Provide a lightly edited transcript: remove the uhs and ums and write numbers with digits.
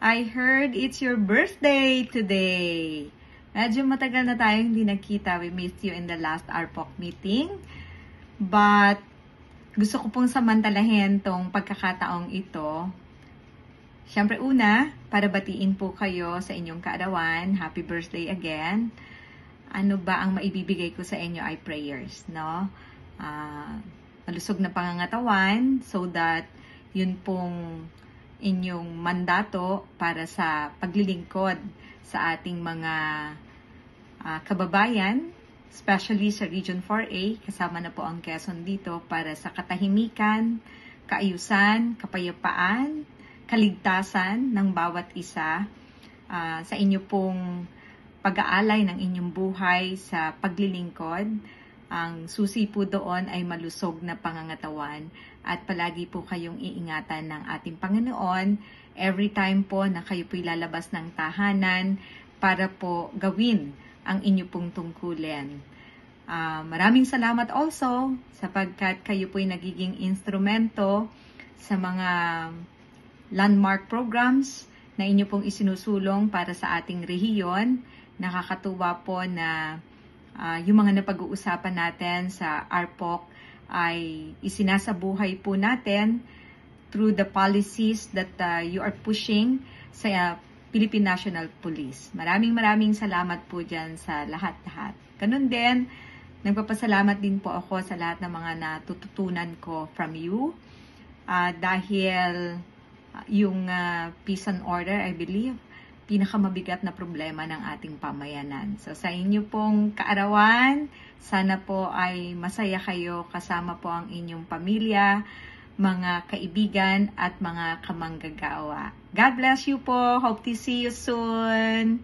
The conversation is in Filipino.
I heard it's your birthday today. Medyo matagal na tayo hindi nagkita. We missed you in the last RPOC meeting. But gusto ko pong samantalahin tong pagkakataong ito. Siyempre una, para batiin po kayo sa inyong kaarawan. Happy birthday again. Ano ba ang maibibigay ko sa inyo ay prayers, no? Malusog na pangangatawan so that yun pong inyong mandato para sa paglilingkod sa ating mga kababayan, especially sa Region 4A, kasama na po ang Quezon dito, para sa katahimikan, kaayusan, kapayapaan, kaligtasan ng bawat isa, sa inyo pong pag-aalay ng inyong buhay sa paglilingkod. Ang susi po doon ay malusog na pangangatawan at palagi po kayong iingatan ng ating Panginoon every time po na kayo po'y lalabas ng tahanan para po gawin ang inyo pong tungkulin. Maraming salamat also sapagkat kayo po'y nagiging instrumento sa mga landmark programs na inyo pong isinusulong para sa ating rehiyon. Nakakatuwa po na yung mga napag-uusapan natin sa RPOC ay isinasabuhay po natin through the policies that you are pushing sa Philippine National Police. Maraming salamat po dyan sa lahat-lahat. Ganun din, nagpapasalamat din po ako sa lahat ng mga natututunan ko from you. Dahil yung peace and order, I believe, pinakamabigat na problema ng ating pamayanan. So sa inyo pong kaarawan, sana po ay masaya kayo kasama po ang inyong pamilya, mga kaibigan at mga kamanggagawa. God bless you po. Hope to see you soon.